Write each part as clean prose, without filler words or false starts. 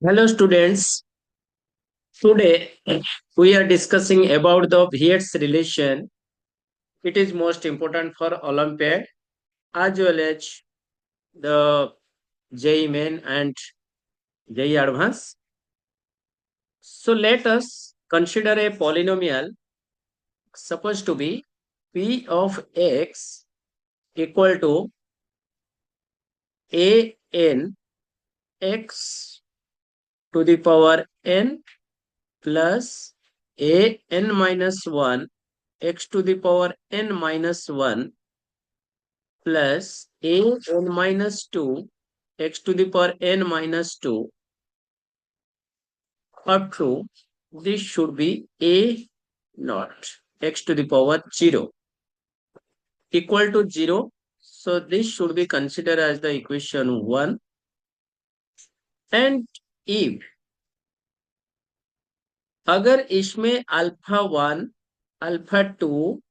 Hello students, today we are discussing about the Wiertz relation. It is most important for Olympiad as well as the JEE Main and JEE Advanced. So let us consider a polynomial supposed to be P of x equal to a n x to the power n plus a n minus 1 x to the power n minus 1 plus a n minus 2 x to the power n minus 2 up to this should be a naught x to the power 0 equal to 0. So this should be considered as the equation 1. And if अगर इसमें alpha 1 alpha 2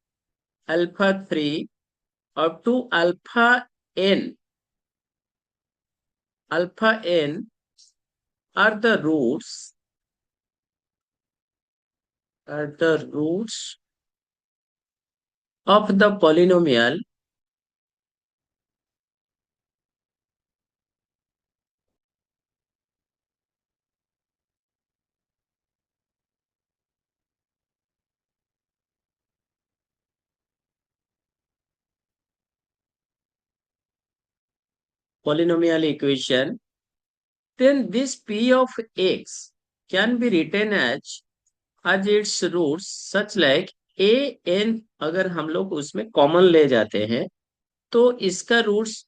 alpha 3 up to alpha n are the roots of the polynomial equation, then this p of x can be written as its roots such like a n. अगर हम लोग उसमें common ले जाते हैं तो इसका रूट्स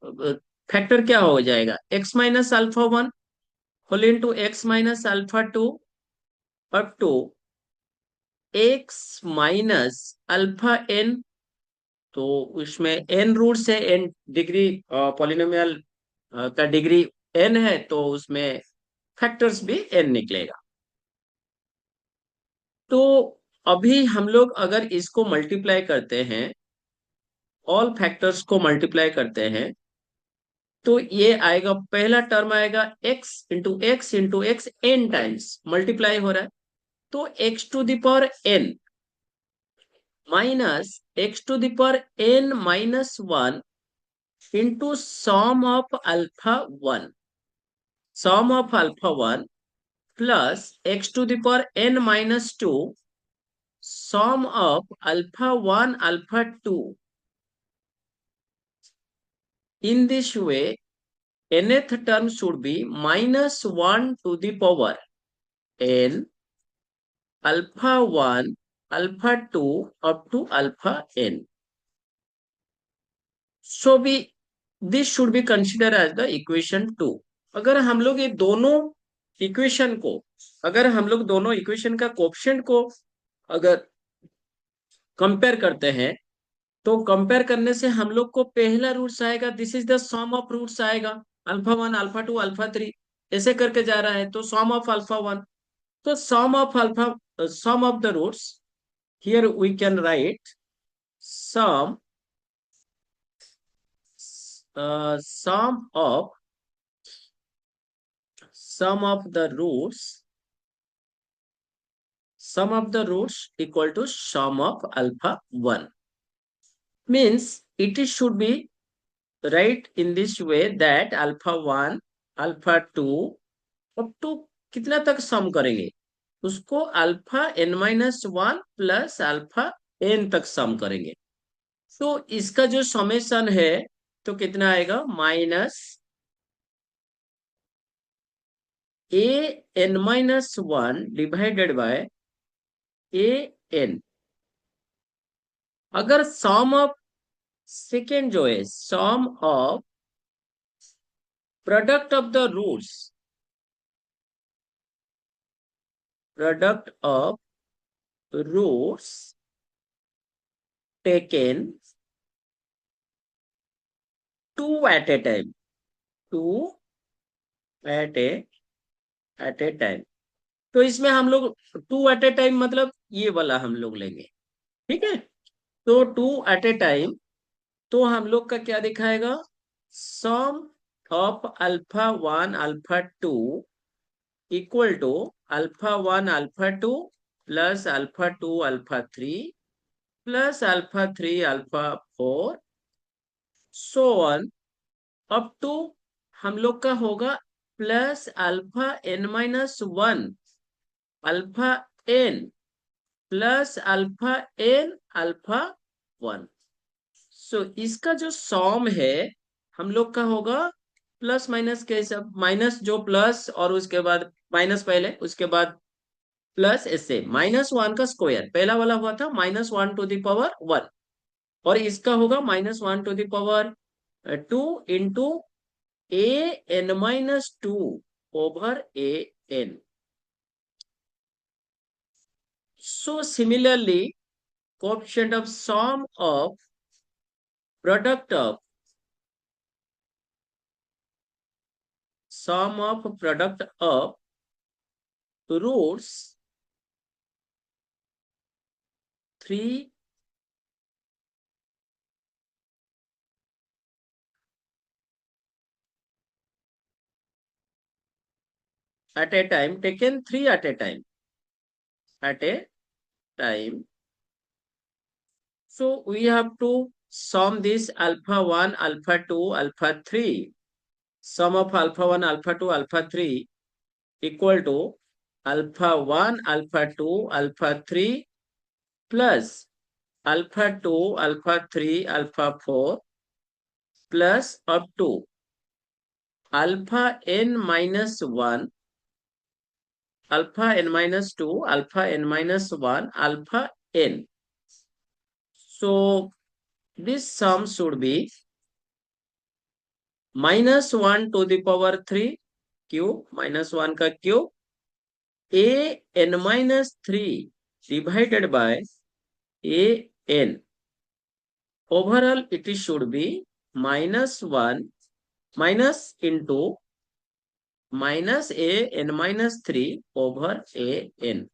फैक्टर क्या हो जाएगा, x minus alpha 1 whole into x minus alpha 2 up to x minus alpha n. तो उसमें n रूट्स है, n डिग्री पॉलिनोमियल का डिग्री n है, तो उसमें फैक्टर्स भी n निकलेगा. तो अभी हम लोग अगर इसको मल्टीप्लाई करते हैं, ऑल फैक्टर्स को मल्टीप्लाई करते हैं, तो ये आएगा, पहला टर्म आएगा x into x n times multiply हो रहा है, तो x to the power n minus x to the power n minus 1 into sum of alpha 1 plus x to the power n minus 2 sum of alpha 1 alpha 2. In this way nth term should be minus 1 to the power n alpha 1 alpha 2 up to alpha n. So be this should be considered as the equation 2. अगर हम लोग ये दोनों equation को, अगर हम लोग दोनों इक्वेशन का कोएफिशिएंट को अगर कंपेयर करते हैं, तो कंपेयर करने से हम लोग को पहला रूट्स आएगा, this is the sum of roots आएगा, अल्फा 1 अल्फा 2 अल्फा 3 ऐसे करके जा रहा है, तो सम ऑफ अल्फा 1, तो sum of the roots, here we can write sum sum of the roots equal to sum of alpha 1. Means it should be right in this way that alpha 1 alpha 2 अब तो कितना तक सम करेंगे, उसको alpha n minus 1 plus alpha n तक सम करेंगे. तो इसका जो समेशन है तो कितना आएगा, minus a n minus 1 divided by a n. अगर सम ऑफ सेकेंड जो है, sum of product of the roots, product of roots taken two at a time, two at a time. तो इसमें हम लोग टू एट ए टाइम मतलब ये वाला हम लोग लेंगे, ठीक है. तो टू एट ए टाइम, तो हम लोग का क्या दिखाएगा, sum of alpha 1 alpha 2 equal to alpha 1 alpha 2 plus alpha 2 alpha 3 plus alpha 3 alpha 4 so on up to हम लोग का होगा plus alpha n minus one alpha n plus alpha n alpha one. So इसका जो सॉम है हम लोग का होगा प्लस माइनस के हिसाब, माइनस जो प्लस और उसके बाद माइनस पहले उसके बाद प्लस, ऐसे माइनस वन का स्क्वायर पहला वाला हुआ था minus one two the power one, और इसका होगा minus one two the power two into a n minus 2 over a n. So similarly, coefficient of product of sum of product of roots 3 at a time, taken 3 at a time, at a time. So we have to sum this alpha 1, alpha 2, alpha 3. Sum of alpha 1, alpha 2, alpha 3 equal to alpha 1, alpha 2, alpha 3 plus alpha 2, alpha 3, alpha 4 plus up to alpha n minus 1, alpha n minus 2, alpha n minus 1, alpha n. So this sum should be minus 1 to the power 3 cube, minus 1 ka cube, a n minus 3 divided by a n. Overall it should be minus 1 minus into minus a n minus 3 over a n.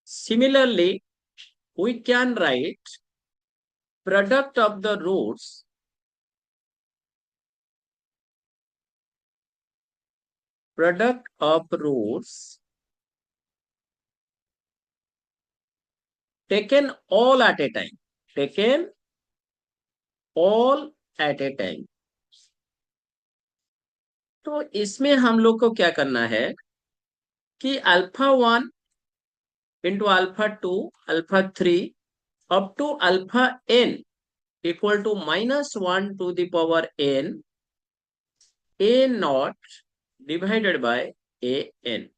Similarly, we can write product of the roots taken all at a time, taken all at a time. तो इसमें हम लोग को क्या करना है कि alpha 1 into alpha 2 alpha 3 up to alpha n equal to minus 1 to the power n a naught divided by a n।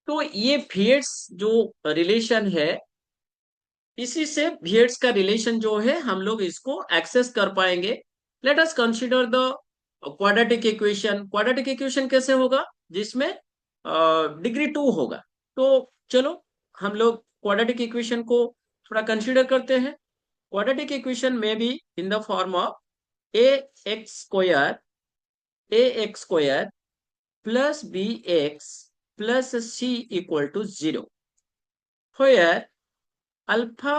तो ये VH जो रिलेशन है, इसी से VH का रिलेशन जो है हम लोग इसको एक्सेस कर पाएंगे। Let us consider the quadratic equation. Quadratic equation कैसे होगा? जिसमें डिग्री 2 होगा। तो चलो हम लोग क्वाड्रेटिक इक्वेशन को थोड़ा कंसीडर करते हैं। क्वाड्रेटिक इक्वेशन में भी in the form of ax square plus bx plus c equal to 0, where alpha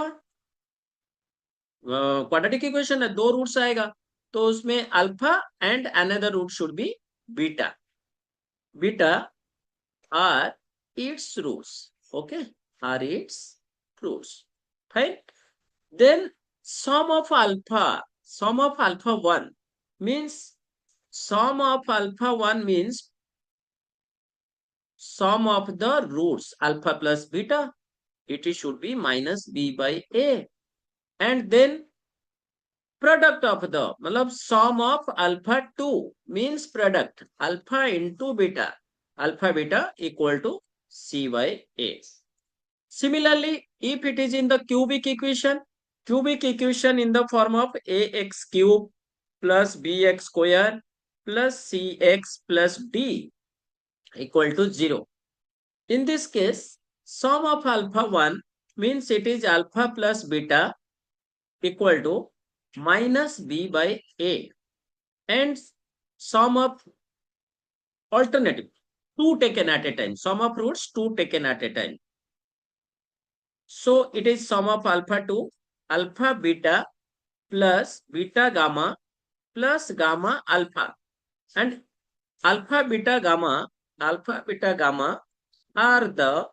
quadratic equation है, दो रूट्स आएगा, तो उसमें alpha and another root should be beta. Beta are its roots, okay, are its roots, fine. Then sum of alpha 1 means sum of the roots alpha plus beta, it should be minus b by a, and then product of the मतलब sum of alpha 2 means product alpha into beta, alpha beta equal to c by a. Similarly, if it is in the cubic equation in the form of ax cube plus bx square plus cx plus d equal to 0. In this case, sum of alpha 1 means it is alpha plus beta equal to minus b by a, and sum of alternative 2 taken at a time, sum of roots 2 taken at a time. So it is sum of alpha 2 alpha beta plus beta gamma plus gamma alpha, and alpha, beta, gamma are the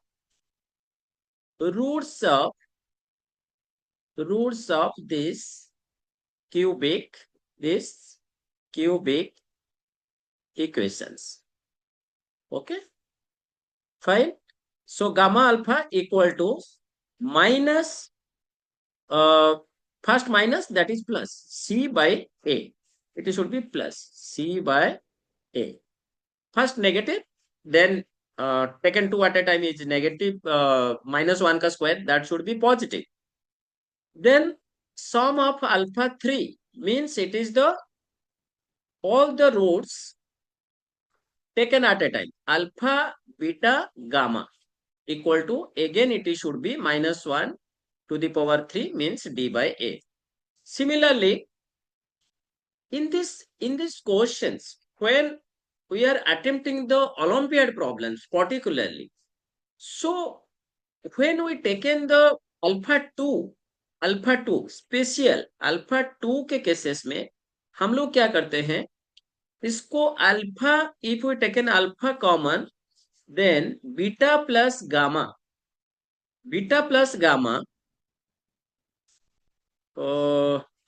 roots of cubic this cubic equations. Okay, fine. So gamma alpha equal to minus first minus, that is plus c by a. It should be plus c by a. First negative, then taken two at a time is negative, minus 1 ka square, that should be positive. Then sum of alpha 3 means it is the all the roots taken at a time, alpha, beta, gamma equal to, again it should be minus 1 to the power 3 means d by a. Similarly, in these questions, when we are attempting the Olympiad problems particularly, so when we taken the alpha two special alpha 2 के cases में हम लोग क्या करते हैं, इसको alpha, if we taken alpha common, then beta plus gamma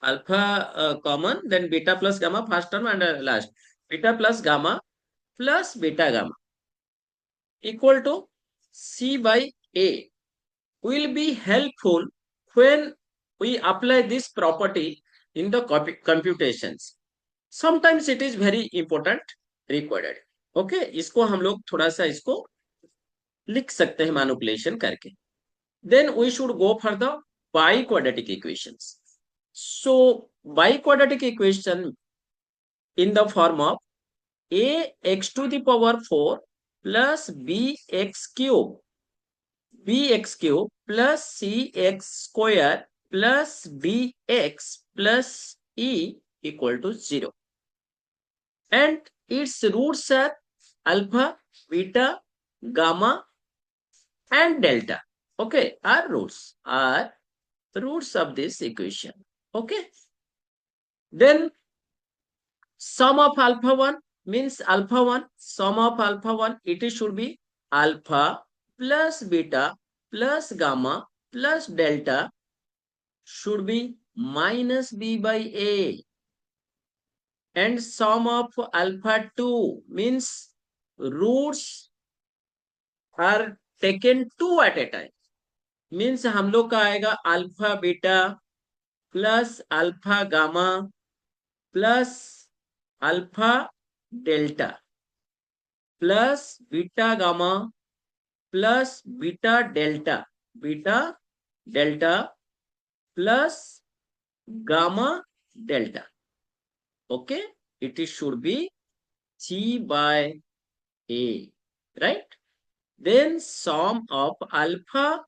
alpha common, then beta plus gamma first term and last, beta plus gamma plus beta gamma equal to c by a will be helpful when we apply this property in the computations. Sometimes it is very important required. Okay, इसको हम लोग थोड़ा सा इसको लिख सकते हैं manipulation करके. Then we should go for the biquadratic equations. So biquadratic equation in the form of ax to the power 4 plus bx cube plus cx square plus dx plus e equal to 0. And its roots are alpha, beta, gamma and delta. Okay, are roots of this equation. Okay. Then sum of alpha 1 means alpha 1, sum of alpha 1, it should be alpha plus beta plus gamma plus delta should be minus b by a. And sum of alpha 2 means roots are taken 2 at a time. Means हम लोग का आएगा alpha beta plus alpha gamma plus alpha delta plus beta gamma plus beta delta plus gamma delta. Okay, it should be c by a, right? Then sum of alpha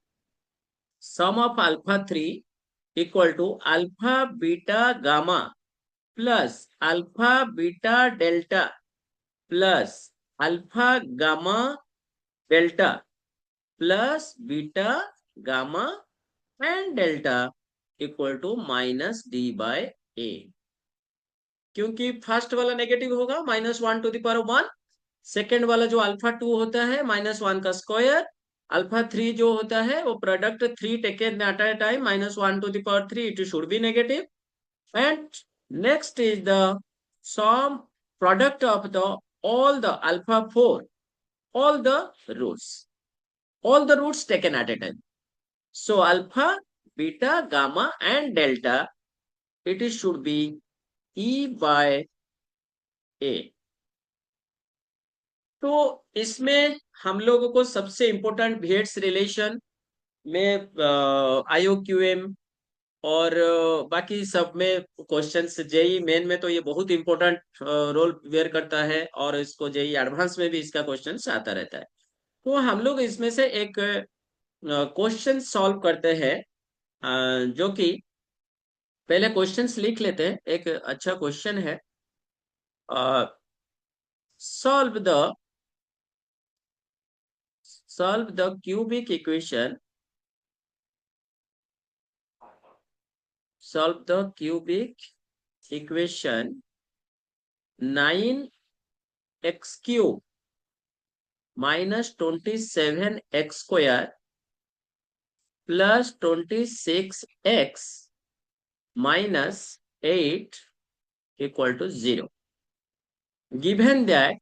3 equal to alpha beta gamma plus alpha beta delta plus alpha gamma delta plus beta gamma and delta equal to minus d by a. क्योंकि first वाला negative होगा minus 1 to the power 1, second वाला जो alpha 2 होता है minus 1 का square, alpha 3 जो होता है वो product 3 taken at a time minus 1 to the power 3, it should be negative. And next is the sum product of the all the alpha 4, all the roots taken at a time. So alpha, beta, gamma and delta, it should be e by a. तो इसमें हम लोगों को सबसे important भेट्स relation में IOQM और बाकी सब में क्वेश्चंस, जेई मेन में तो ये बहुत इंपॉर्टेंट रोल वेयर करता है और इसको जेई एडवांस में भी इसका क्वेश्चन आता रहता है. तो हम लोग इसमें से एक क्वेश्चन सॉल्व करते हैं, जो कि पहले क्वेश्चंस लिख लेते हैं. एक अच्छा क्वेश्चन है, solve the cubic equation, solve the cubic equation 9 x cube -27x² plus 26x -8 equal to 0। given that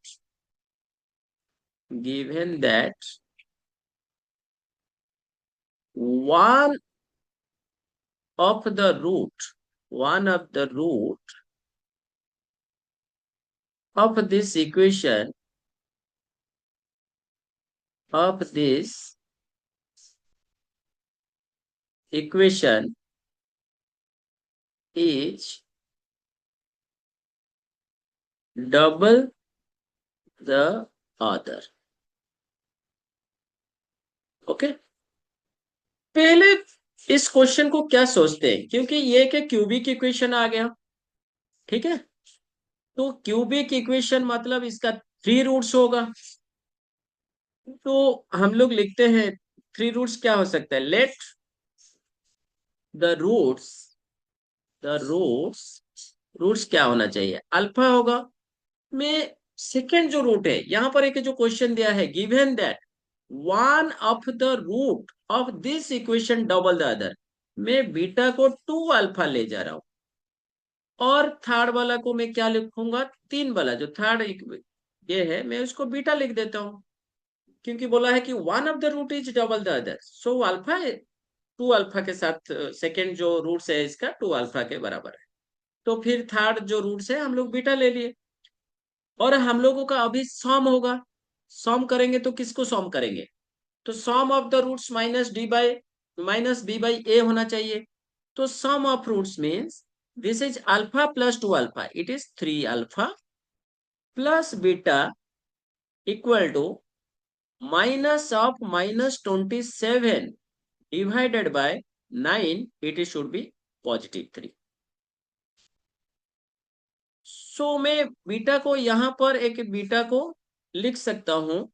one of the root of this equation is double the other। Okay, पहले इस question को क्या सोचते हैं, क्योंकि ये कि क्यूबिक इक्वेशन आ गया, ठीक है। तो क्यूबिक इक्वेशन मतलब इसका 3 रूट्स होगा। तो हम लोग लिखते हैं 3 रूट्स क्या हो सकता है, लेट द रूट्स रूट्स क्या होना चाहिए, अल्फा होगा। में सेकेंड जो रूट है, यहां पर एक जो क्वेश्चन दिया है, given that one of the root of this equation double the other, मैं बीटा को 2 अल्फा ले जा रहा हूं, और थर्ड वाला को मैं क्या लिखूंगा, 3 वाला जो थर्ड ये है, मैं उसको बीटा लिख देता हूं, क्योंकि बोला है कि one of the root is double the other, so alpha 2 alpha के साथ सेकेंड जो रूट्स है इसका 2 अल्फा के बराबर है। तो फिर थर्ड जो रूट्स है हम लोग बीटा ले लिए, और हम लोगों का अभी सॉम होगा। सॉम करेंगे तो किसको सॉम करेंगे, तो sum of the roots minus B by A होना चाहिए। तो sum of roots means this is alpha plus 2 alpha, it is 3 alpha plus beta equal to minus of -27 divided by 9, it should be +3। So मैं beta को यहां पर एक beta को लिख सकता हूं,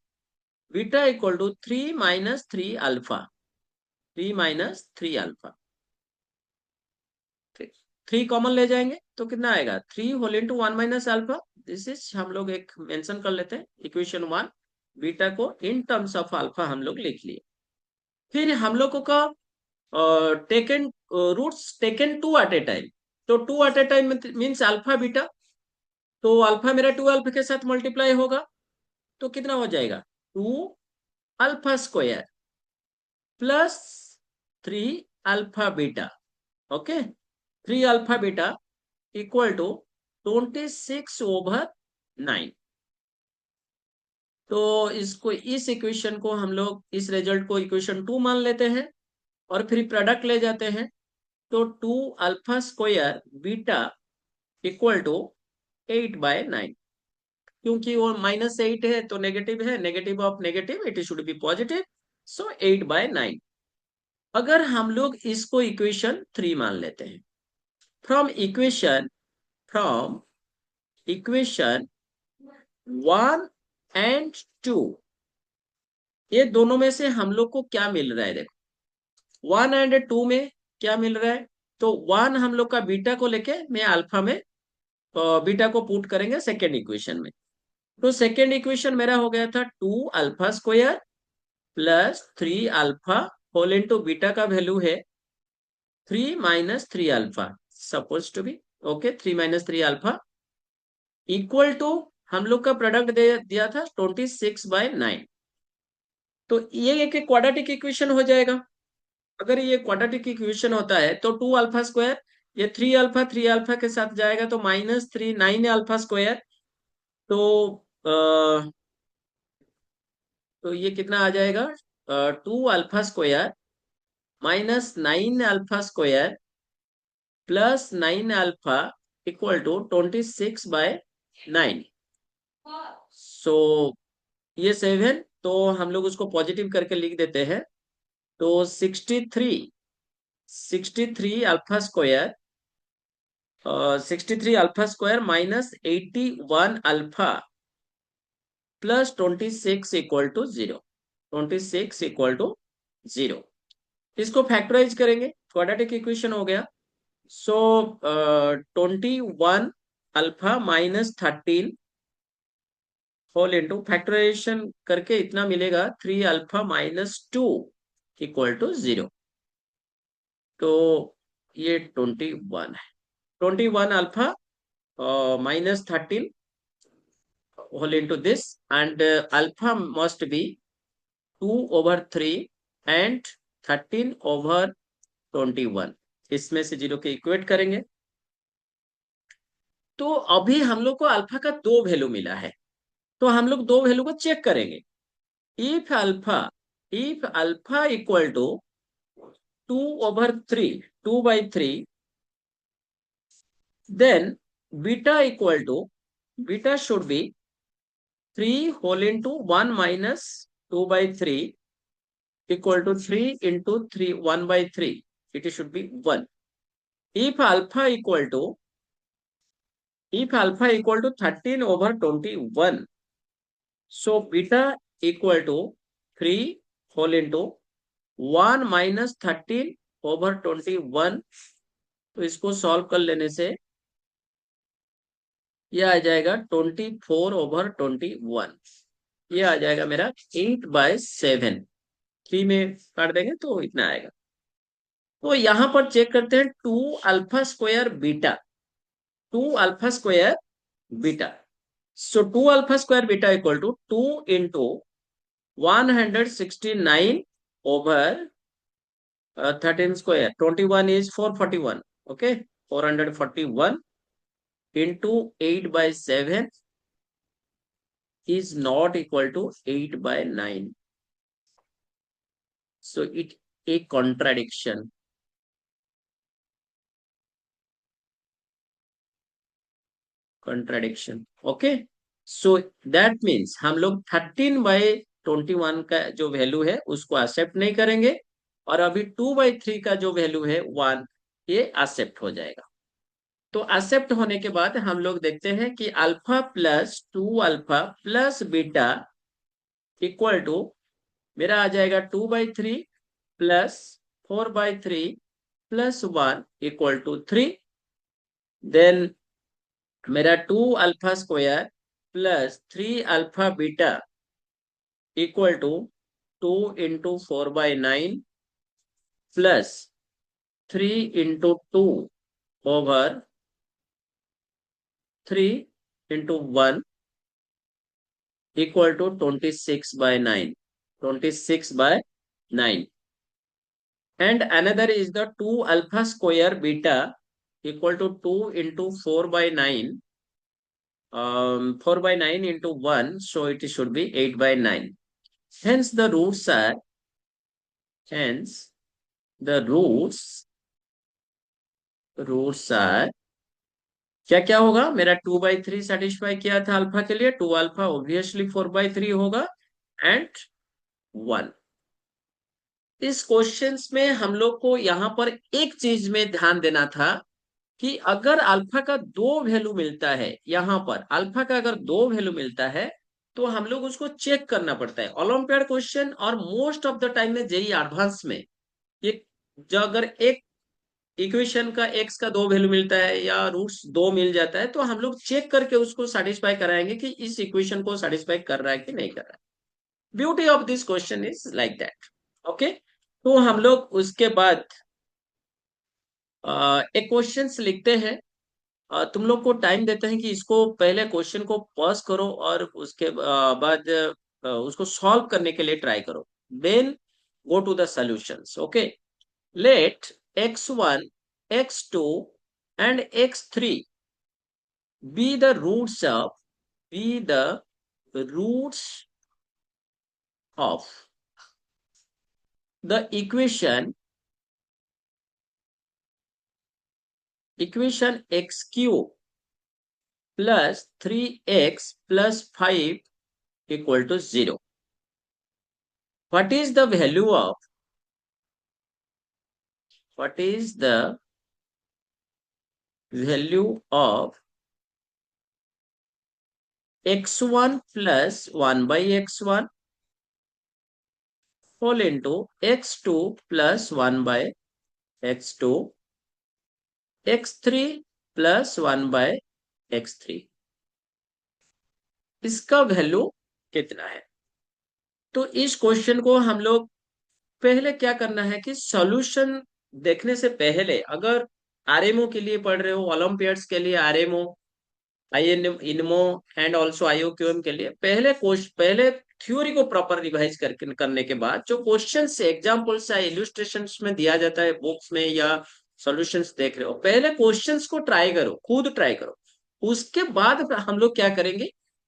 beta equal to 3 - 3 alpha, 3 - 3 alpha. 3 common ले जाएंगे तो कितना आएगा, 3 whole into 1 - alpha. This is हम लोग एक मेंशन कर लेते हैं इक्वेशन 1। बीटा को इन टर्म्स ऑफ अल्फा हम लोग लिख लिए। फिर हम लोगों का taken roots taken 2 at a time. तो 2 at a time means alpha beta, तो अल्फा मेरा 2 अल्फा के साथ मल्टीप्लाई होगा, तो कितना हो जाएगा, 2 alpha plus 3 alpha beta. Okay, 3 alpha beta equal to 26/9। तो इसको इस इक्वेशन को हम लोग इस रिजल्ट को इक्वेशन 2 मान लेते हैं, और फिर प्रोडक्ट ले जाते हैं। तो 2 अल्फा² बीटा इक्वल टू 8/9, क्योंकि वो -8 है तो नेगेटिव है, negative of negative it should be positive, so 8/9। अगर हम लोग इसको इक्वेशन 3 मान लेते हैं, फ्रॉम इक्वेशन 1 और 2, ये दोनों में से हम लोग को क्या मिल रहा है, देखो 1 और 2 में क्या मिल रहा है। तो 1 हम लोग का बीटा को लेके मैं अल्फा में बीटा को पुट करेंगे सेकेंड इक्वेशन में। तो सेकेंड इक्वेशन मेरा हो गया था 2 alpha plus 3 alpha whole into beta का वैल्यू है 3 - 3 alpha, suppose to be okay, 3 - 3 alpha equal to हम लोग का प्रोडक्ट दे दिया था 26/9। तो ये एक क्वाड्रेटिक इक्वेशन हो जाएगा। अगर ये क्वाड्रेटिक इक्वेशन होता है तो 2 अल्फा², ये 3 अल्फा के साथ जाएगा तो -3 9 अल्फा²। तो तो ये कितना आ जाएगा, 2 अल्फा² -9 अल्फा² प्लस 9 अल्फा इक्वल टू 26/9। सो ये 7, तो हम लोग उसको पॉजिटिव करके लिख देते हैं। तो 63 alpha 63 alpha -81 alpha plus 26 equal to 0, 26 equal to 0। इसको फैक्टराइज करेंगे, क्वाड्रेटिक इक्वेशन हो गया। So 21 alpha -13 whole into factorisation करके इतना मिलेगा 3 अल्फा माइनस 2 इक्वल टू 0। तो ये 21 है। 21 alpha minus 13 whole into this, and alpha must be 2 over 3 and 13 over 21। इसमें से जीरो के इक्वेट करेंगे। तो अभी हम लोग को अल्फा का दो वैल्यू मिला है, तो हम लोग दो वैल्यू को चेक करेंगे। If alpha equal to 2 over 3, 2/3, then beta should be 3 whole into 1 minus 2/3 equal to 3 into 3, 1/3. It should be 1. If alpha equal to 13 over 21, so beta equal to 3 whole into 1 minus 13 over 21। तो इसको solve कर लेने से ये आ जाएगा 24 over 21। ये आ जाएगा मेरा 8/7। 3 में काट देंगे तो इतना आएगा। तो यहां पर चेक करते हैं 2 alpha square beta, 2 alpha square beta. So 2 alpha square beta equal to 2 into 169 over 13 square, 21 is 441, okay, 441 into 8/7 is not equal to 8/9. So it a contradiction. Okay. So that means हम लोग 13/21 का जो value है उसको accept नहीं करेंगे, और अभी 2/3 का जो वैल्यू है 1, ये एक्सेप्ट हो जाएगा। तो एक्सेप्ट होने के बाद हम लोग देखते हैं कि alpha plus 2 alpha plus beta equal to मेरा आ जाएगा 2/3 plus 4/3 plus 1 equal to 3। Then मेरा 2 alpha square plus 3 alpha beta equal to 2 into 4/9 plus 3 into 2 over 3 into 1 equal to 26/9, 26/9। And another is the 2 alpha square beta equal to 2 into 4/9, 4/9 into 1, so it should be 8/9. Hence the roots are, hence the roots are, क्या क्या होगा, मेरा 2/3 satisfy किया था alpha के लिए, 2 alpha obviously 4/3 होगा, and 1। इस क्वेश्चंस में हम लोग को यहाँ पर एक चीज में ध्यान देना था कि अगर अल्फा का दो वैल्यू मिलता है, यहाँ पर अल्फा का अगर दो वैल्यू मिलता है तो हम लोग उसको चेक करना पड़ता है। ओलंपियाड क्वेश्चन और मोस्ट ऑफ द टाइम में जेई एडवांस में ये, जो अगर एक इक्वेशन का एक्स का दो वैल्यू मिलता है या रूट्स दो मिल जाता है तो हम लोग चेक करके उसको सेटिस्फाई कराएंगे कि इस इक्वेशन को सेटिस्फाई कर रहा है कि नहीं कर रहा है। Beauty of this question is like that, okay. तो हम लोग उसके बाद एक क्वेश्चंस लिखते हैं। तुम लोग को टाइम देते हैं कि इसको पहले क्वेश्चन को पॉज करो और उसके बाद उसको सॉल्व करने के लिए ट्राई करो, then go to the solutions, okay. Let x1, x2 and x3 be the roots of the equation x cube plus 3x plus 5 equal to 0. What is the value of x1 plus 1/x1 whole into x2 plus 1/x2, x3 plus 1/x3? इसका value कितना है। तो इस question को हम लोग पहले क्या करना है कि सॉल्यूशन देखने से पहले, अगर आरएमओ के लिए पढ़ रहे हो, ओलंपियाड्स के लिए आरएमओ, आईएन इनमो एंड ऑल्सो आईओक्यूएम के लिए, पहले थ्योरी को प्रॉपर रिवाइज करके करने के बाद जो क्वेश्चन से एग्जाम्पल्स या इल्यूस्ट्रेशंस में दिया जाता है बुक्स में या सॉल्यूशंस देख रहे हो, पहले क्वेश्चंस को ट्राई करो, खुद ट्राई करो। उसके बाद हम लोग क्या करेंगे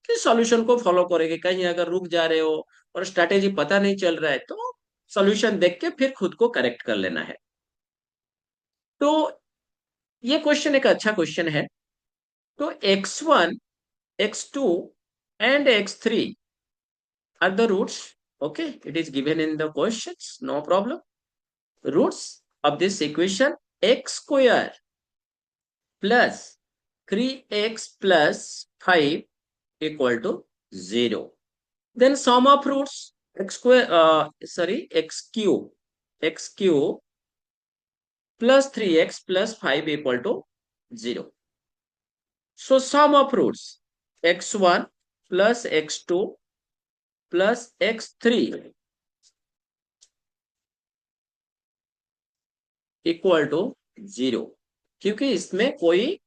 कि सॉल्यूशन को फॉलो करेंगे। कहीं अगर रुक जा रहे हो और स्ट्रैटेजी पता नहीं चल रहा है तो सॉल्यूशन देख के फिर खुद को करेक्ट कर लेना है। तो ये क्वेश्चन एक अच्छा क्वेश्चन है। तो x1, x2 and x3 are the roots. Okay, it is given in the questions, no problem. Roots of this equation, x square plus 3x plus 5 equal to 0. Then sum of roots, x cube plus 3x plus 5 equal to 0. So sum of roots, x1 plus x2 plus x3 equal to 0, क्योंकि इसमें कोई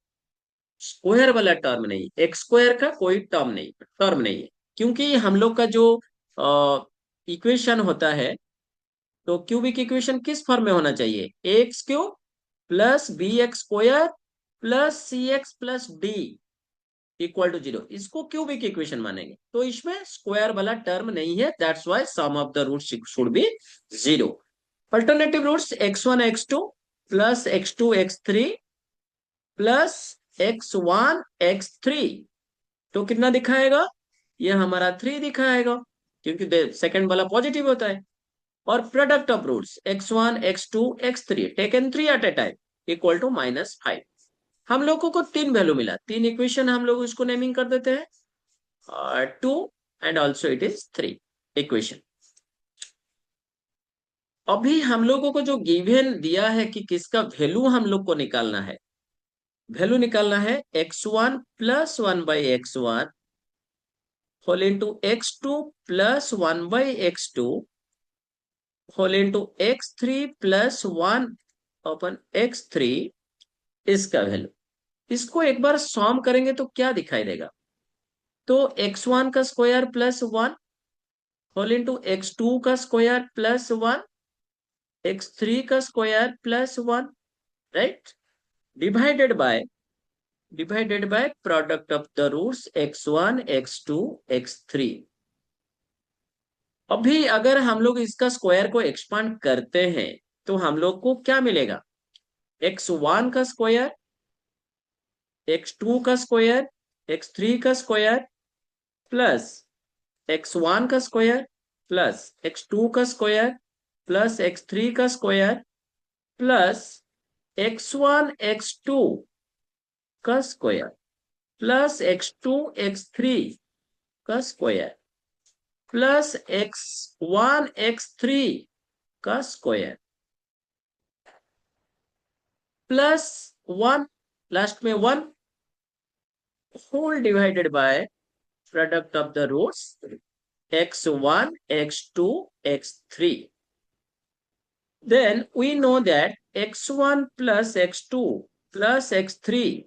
square वाला term नहीं, x square का कोई term नहीं है। क्योंकि हम लोग का जो इक्वेशन होता है, तो क्यूबिक इक्वेशन किस फॉर्म में होना चाहिए, x cube plus b x square plus c x plus d equal to 0, इसको क्यूबिक इक्वेशन मानेंगे। तो इसमें स्क्वायर वाला टर्म नहीं है, that's why sum of the roots should be 0। Alternative roots x1 x2 plus x2 x3 plus x1 x3, तो कितना दिखाएगा, ये हमारा 3 दिखाएगा, क्योंकि सेकंड वाला पॉजिटिव होता है। और product of roots x1 x2 x3 taken 3 at a time equal to -5। हम लोगों को 3 वैल्यू मिला, 3 इक्वेशन हम लोग इसको नेमिंग कर देते हैं 2 and also it is 3 equation. अभी हम लोगों को जो गिवन दिया है कि किसका वैल्यू हम लोग को निकालना है, वैल्यू निकालना है x1 plus 1/x1 whole into x2 plus 1/x2 whole into x3 plus 1/x3, इसका वैल्यू। इसको एक बार सॉम करेंगे तो क्या दिखाई देगा, तो x1 का square plus 1 whole into x2 का स्क्वायर प्लस 1 x3 का square plus 1, right, divided by product of the roots x1 x2 x3। अभी अगर हम लोग इसका स्क्वायर को एक्सपांड करते हैं तो हम लोग को क्या मिलेगा, x1 का स्क्वायर, x2 का स्क्वायर, x3 का स्क्वायर प्लस x1 का स्क्वायर प्लस x2 का स्क्वायर प्लस x3 का स्क्वायर प्लस x1 x2 का स्क्वायर प्लस x2 x3 का स्क्वायर प्लस x1 x3 का स्क्वायर प्लस 1, लास्ट में 1, whole divided by product of the roots x1 x2 x3। then we know that x1 plus x2 plus x3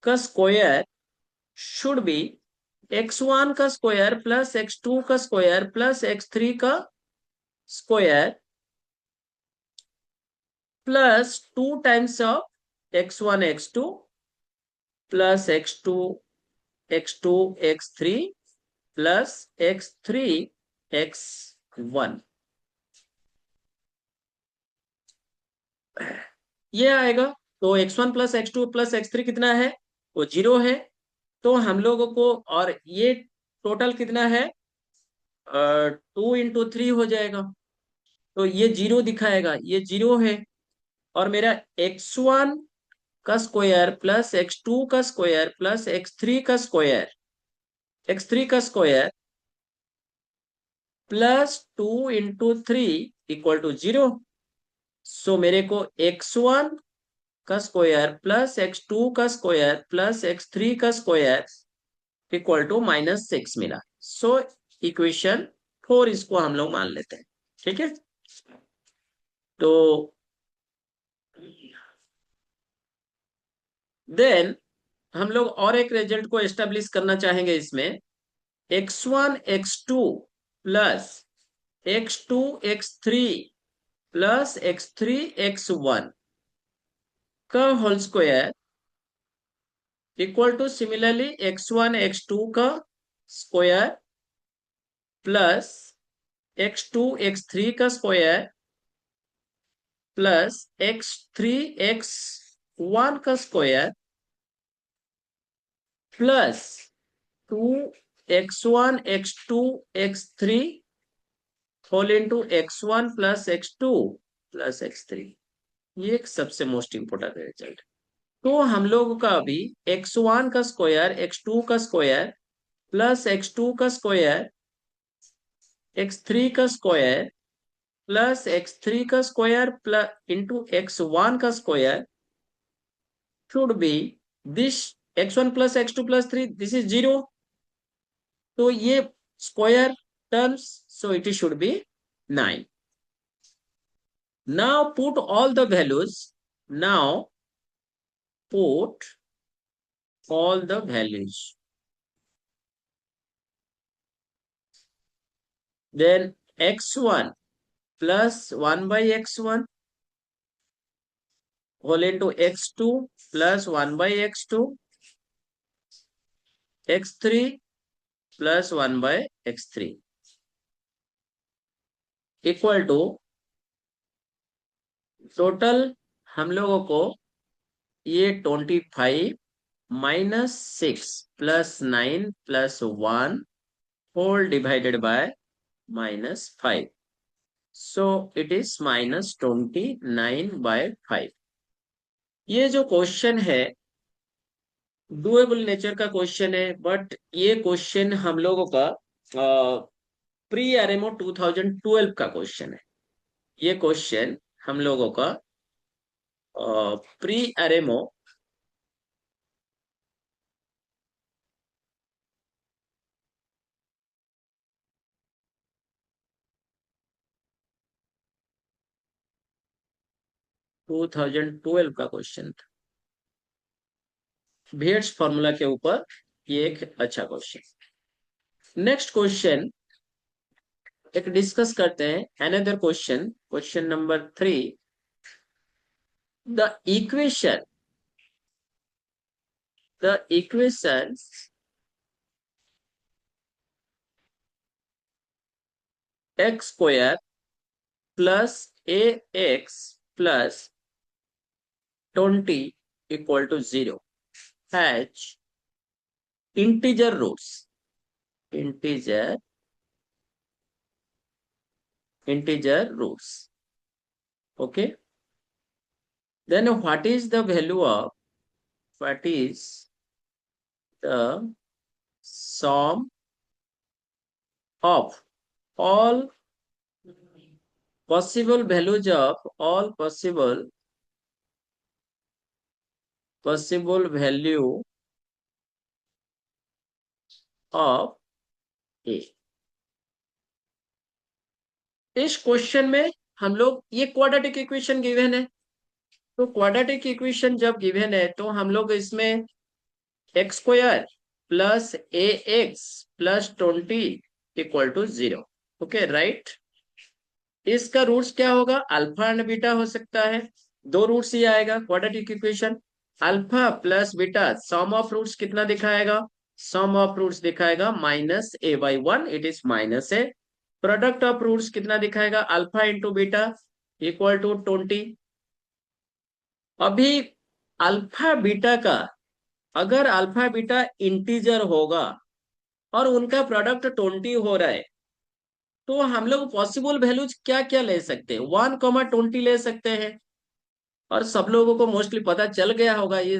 का square should be x1 का square plus x2 का square plus x3 का square plus 2 times of x1 x2 plus x2 x3 plus x3 x1, ये आएगा। तो x1 plus x2 plus x3 कितना है, वो 0 है। तो हम लोगों को, और ये टोटल कितना है, 2 × 3 हो जाएगा, तो ये 0 दिखाएगा, ये 0 है। और मेरा x1 का स्क्वायर प्लस x2 का स्क्वायर प्लस x3 का स्क्वायर, x3 का स्क्वायर प्लस 2 × 3 इक्वल टू 0। सो मेरे को x1 का स्क्वायर प्लस x2 का स्क्वायर प्लस x3 का स्क्वायर इक्वल टू -6 मिला। सो इक्वेशन 4 इसको हम लोग मान लेते हैं। ठीक है, तो देन हम लोग और एक रिजल्ट को एस्टेब्लिश करना चाहेंगे इसमें। x1 x2 plus x2 x3 plus x3 x1 का whole square equal to similarly x1 x2 का स्क्वायर प्लस x2 x3 का स्क्वायर प्लस x3 x1 का square plus 2 x1 x2 x3 whole into x1 plus x2 plus x3। ये एक सबसे most important result. तो हम लोग का अभी x1 का स्क्वायर x2 का स्क्वायर प्लस x2 का स्क्वायर x3 का स्क्वायर प्लस x3 का स्क्वायर प्लस इंटू x1 का square should be this x1 plus x2 plus 3, this is 0। तो ये square terms, so it should B 9। Now put all the values. Now put all the values. Then x1 plus 1 by x1 whole into x2 plus 1 by x2, x3 plus 1 by x3 equal to total हम लोगों को ये 25 -6 plus 9 plus 1 whole divided by -5, so it is -29/5। ये जो question है doable nature का question है, but ये क्वेश्चन हम लोगों का प्री आरएमओ 2012 का क्वेश्चन है। ये क्वेश्चन हम लोगों का प्री आरएमओ 2012 का क्वेश्चन था। भेट्स फॉर्मूला के ऊपर ये एक अच्छा क्वेश्चन। नेक्स्ट क्वेश्चन एक डिस्कस करते हैं। Another question, question number 3। The equation x square plus ax plus 20 equal to 0 has integer roots, integer roots. Okay, then what is the value of, what is the sum of all possible values of all possible value of a। इस question में हम लोग ये quadratic equation given है। तो quadratic equation जब given है तो हम लोग इसमें x square plus a x plus 20 equal to 0। Okay right. इसका रूट्स क्या होगा, अल्फा एंड बीटा हो सकता है। दो रूट्स ही आएगा quadratic equation. Alpha plus beta sum of roots कितना दिखाएगा, सम ऑफ रूट्स दिखाएगा -a/1, it is -a। Product of roots कितना दिखाएगा, alpha into beta equal to 20। अभी अल्फा बीटा का, अगर अल्फा बीटा इंटीजर होगा और उनका प्रोडक्ट 20 हो रहा है, तो हम लोग पॉसिबल वैल्यूज क्या क्या ले सकते हैं, 1,20 ले सकते हैं। और सब लोगों को मोस्टली पता चल गया होगा ये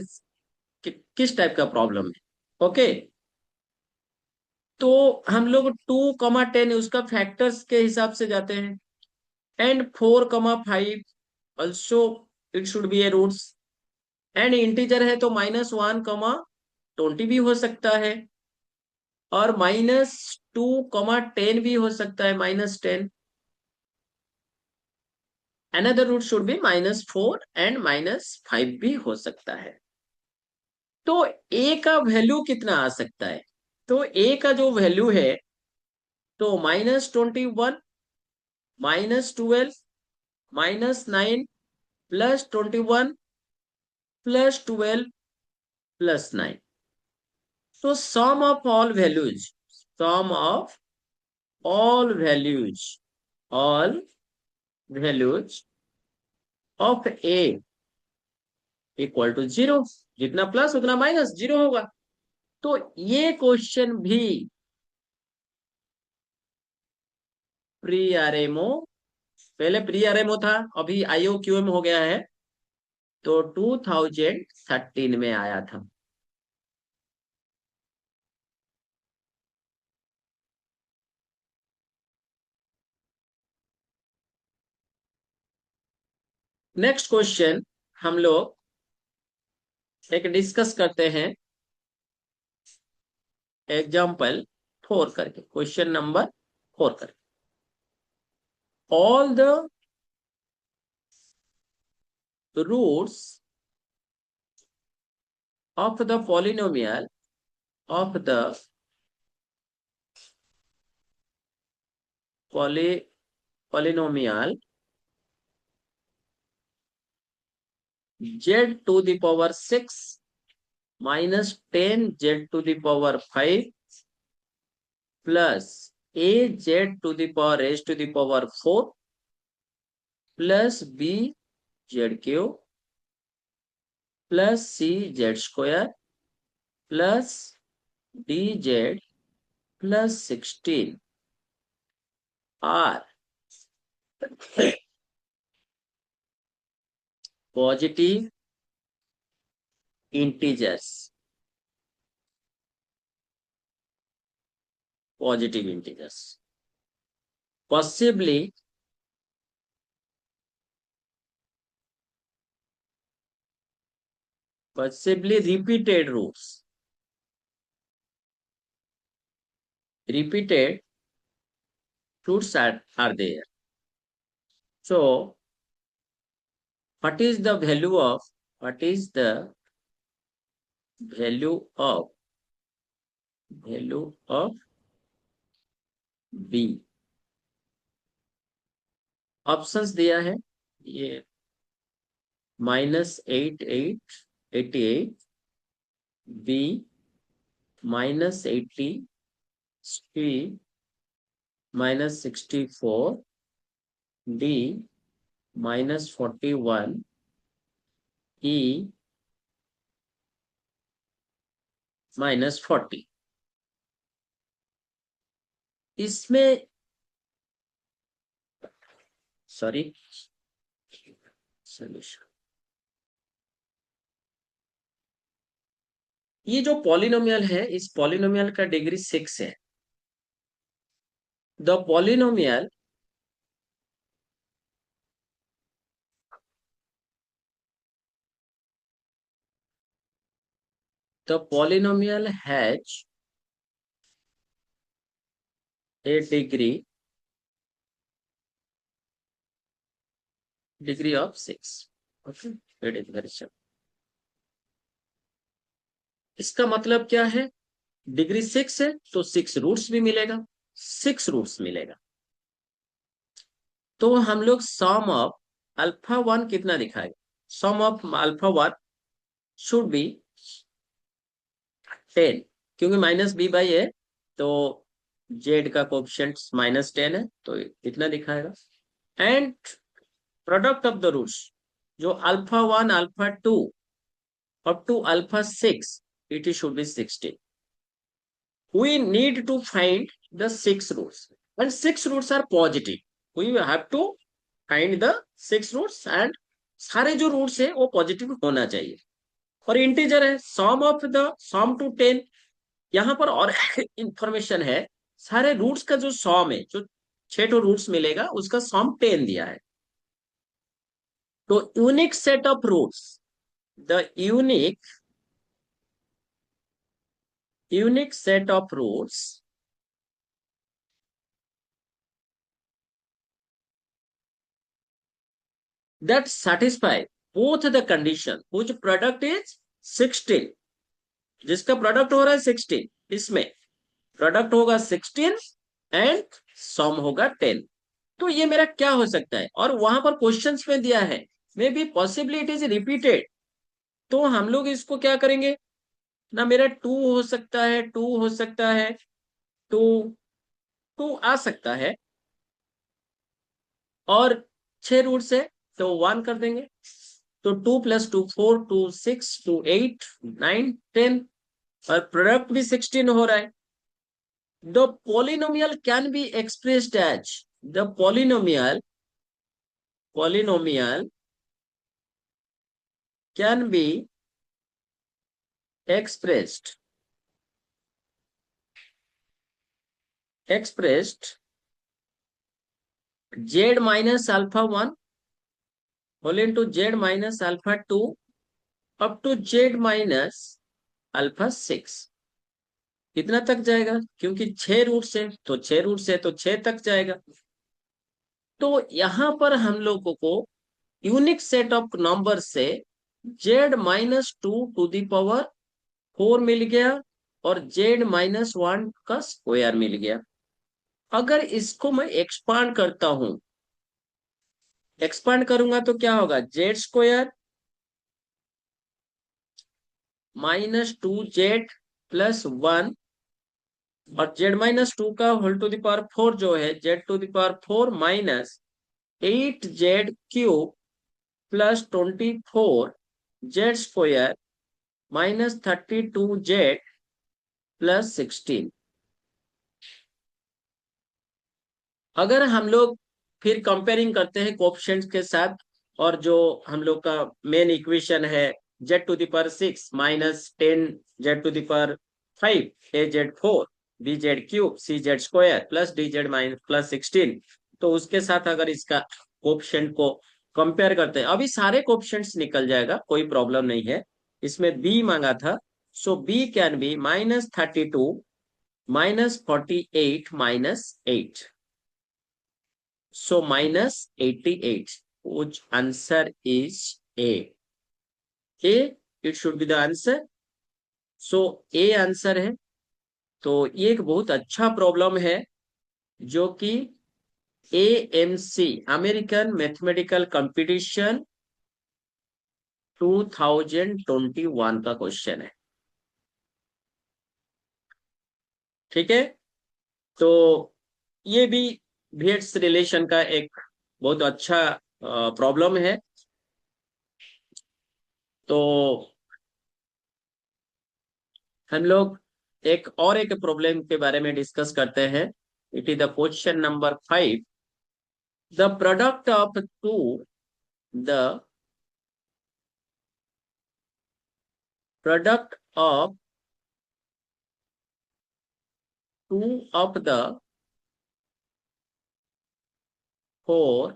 किस टाइप का प्रॉब्लम है। ओके, तो हम लोग 2,10 उसका फैक्टर्स के हिसाब से जाते हैं। And 4,5 also it should be a roots. And integer है तो -1,20 भी हो सकता है। और -2, 10 भी हो सकता है, -10. Another root should B -4 and -5 भी हो सकता है. तो ए का वैल्यू कितना आ सकता है? तो ए का जो वैल्यू है, तो -21, -12, -9, +21, +12, +9. So sum of all values, sum of all values of a equal to 0. जितना प्लस उतना माइनस 0 होगा. तो ये क्वेश्चन भी प्री आरएमओ, पहले प्री आरएमओ था, अभी आईओक्यूएम हो गया है, तो 2013 में आया था. नेक्स्ट क्वेश्चन हम लोग एक डिस्कस करते हैं, एग्जाम्पल 4 करके, क्वेश्चन नंबर 4 करके. All the roots of the polynomial of the polynomial z to the power 6 minus 10 z to the power 5 plus a z to the power raised to the power 4 plus b z cube plus c z square plus dz plus 16 are positive integers. Positive integers. Possibly repeated roots. Repeated roots are there. So, what is the value of value of b? Options दिया है ये, -88, b -80, c -64, d -41, e -40. इसमें sorry solution, ये जो polynomial है, इस polynomial का degree 6 है. The polynomial has a degree of 6. Okay, it is very simple. इसका मतलब क्या है? डिग्री 6 है तो 6 रूट्स भी मिलेगा, 6 रूट्स मिलेगा. तो हम लोग सम ऑफ α1 कितना दिखाएगा? सम ऑफ α1 शुड बी 10, क्योंकि -b/a है, तो z का कोएफिशिएंट -10 है, तो इतना दिखाएगा. And product of the roots, जो α1 α2 up to α6, it should be 16. We need to find the 6 roots, and 6 roots are positive. We have to find the 6 roots, and सारे जो रूट्स है वो पॉजिटिव होना चाहिए. और इंटीजर है, सम टू 10. यहाँ पर और इंफॉर्मेशन है, सारे रूट्स का जो सम है, जो 6 रूट्स मिलेगा, उसका सम 10 दिया है. तो unique set of roots, the unique unique set of roots that satisfy both the condition whose product is 16, जिसका प्रोडक्ट हो रहा है 16, इसमें प्रोडक्ट होगा 16 एंड सम होगा 10। तो ये मेरा क्या हो सकता है, और वहां पर क्वेश्चंस में दिया है may be possibly it is repeated. तो हम लोग इसको क्या करेंगे ना, मेरा 2 हो सकता है, 2 हो सकता है, 2 2 आ सकता है, और 6 रूट्स है तो 1 कर देंगे। तो 2 + 2 4, 2 6, 2 8, 9 10, और प्रोडक्ट भी 16 हो रहा है। The polynomial can be expressed as, the polynomial can be expressed z minus alpha 1 whole into z minus alpha 2 up to z minus alpha 6। कितना तक जाएगा, क्योंकि 6 रूट्स है तो 6 रूट्स है तो 6 तक जाएगा। तो यहां पर हम लोगों को यूनिक सेट ऑफ नंबर से z-2 टू द पावर 4 मिल गया और z-1 का स्क्वायर मिल गया। अगर इसको मैं एक्सपांड करूंगा तो क्या होगा, z² -2z+1, और z-2 का होल टू द पावर 4 जो है z⁴ -8z³ + 24z² -32z+16। अगर हम लोग फिर कंपेयरिंग करते हैं कोएफिशिएंट्स के साथ, और जो हम लोग का मेन इक्वेशन है z⁴ -10z⁵ az⁴ bz³ cz² +dz−+16, तो उसके साथ अगर इसका कोएफिशिएंट को कंपेयर करते हैं, अभी सारे कोएफिशिएंट्स निकल जाएगा, कोई प्रॉब्लम नहीं है। इसमें b मांगा था, सो b can be -32 -48 -8, so -88, which answer is A. A, it should be the answer. So A answer है। तो ये एक बहुत अच्छा प्रॉब्लम है जो कि AMC अमेरिकन मैथमेटिकल कंपटीशन 2021 का क्वेश्चन है। ठीक है, तो ये भी भेट्स रिलेशन का एक बहुत अच्छा प्रॉब्लम है। तो हम लोग एक प्रॉब्लम के बारे में डिस्कस करते हैं। It is the question number 5। The product of the product of two of the 4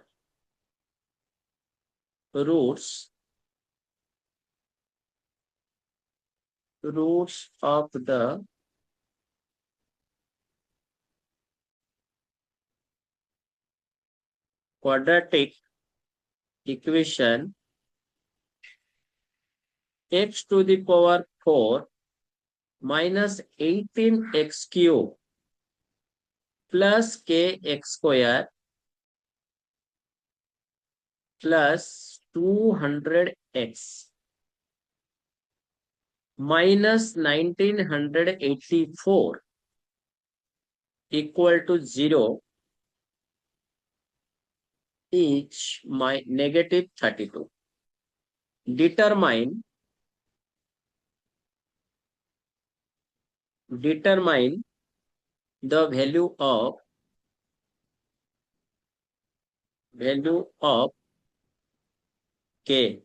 roots of the quadratic equation x⁴ -18x³ +kx² +200x -1984 = 0 is my -32। determine the value of k।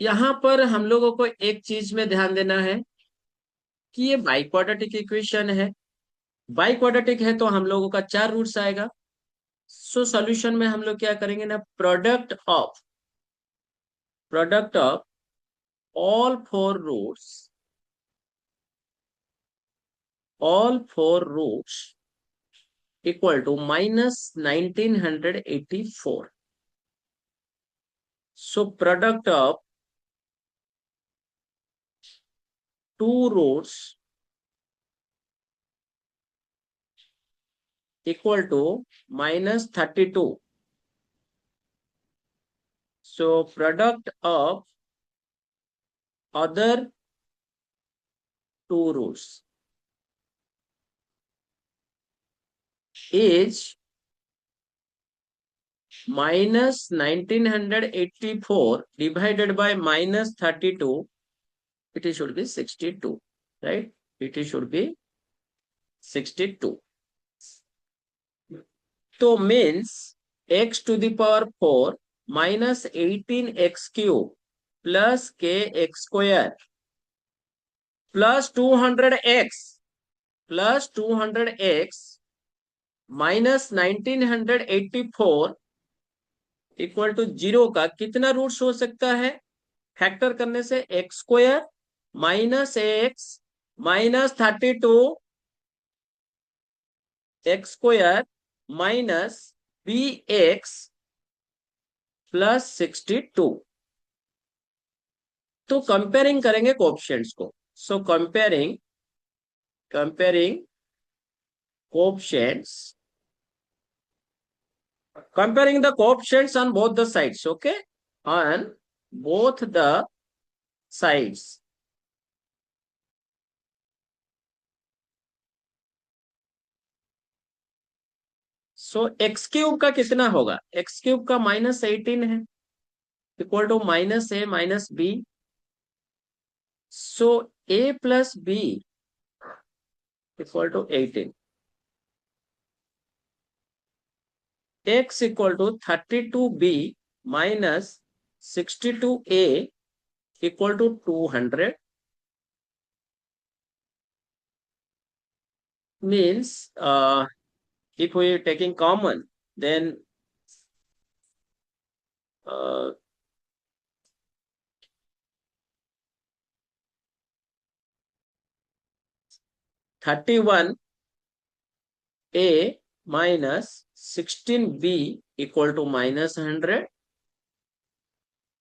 यहां पर हम लोगों को एक चीज में ध्यान देना है कि ये बाइक्वाड्रेटिक इक्वेशन है। बाइक्वाड्रेटिक है तो हम लोगों का 4 रूट्स आएगा। सो सॉल्यूशन में हम लोग क्या करेंगे ना, product of all four roots equal to minus 1984. So product of two roots equal to minus 32. So product of other two roots is minus 1984 divided by minus 32. It should be 62, right? It should be 62. So means x to the power 4 minus 18x cube plus kx square plus 200x minus 1984 equal to 0 का कितना roots हो सकता है? Factor करने से x square minus x minus 32 x square minus b x plus 62. तो comparing करेंगे coefficients को. So comparing coefficients comparing the coefficients on both the sides. Okay, on both the sides. So x cube का कितना होगा? X cube का minus 18 है equal to minus a minus b. So a plus b equal to 18. x equal to 32b minus 62a equal to 200 means if we are taking common then 31a minus 16b equal to minus 100.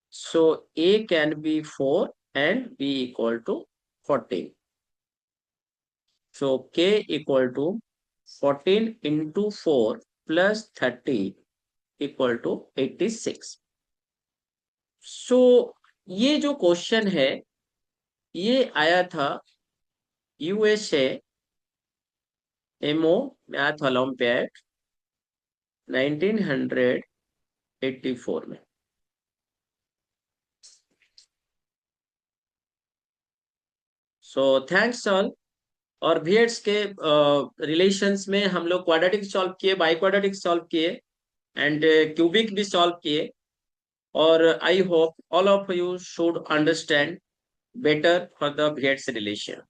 So a can be 4 and b equal to 14. So k equal to 14 into 4 plus 30 equal to 86. So ये जो question है ये आया था USA ammo math olympiad 1984 में. So thanks all. और VHS के relations में हम लोग क्वाड्रेटिक सॉल्व किए, बाई क्वाड्रेटिक सॉल्व किए एंड क्यूबिक भी सॉल्व किए. और I hope all of you should understand better for the VHS relation.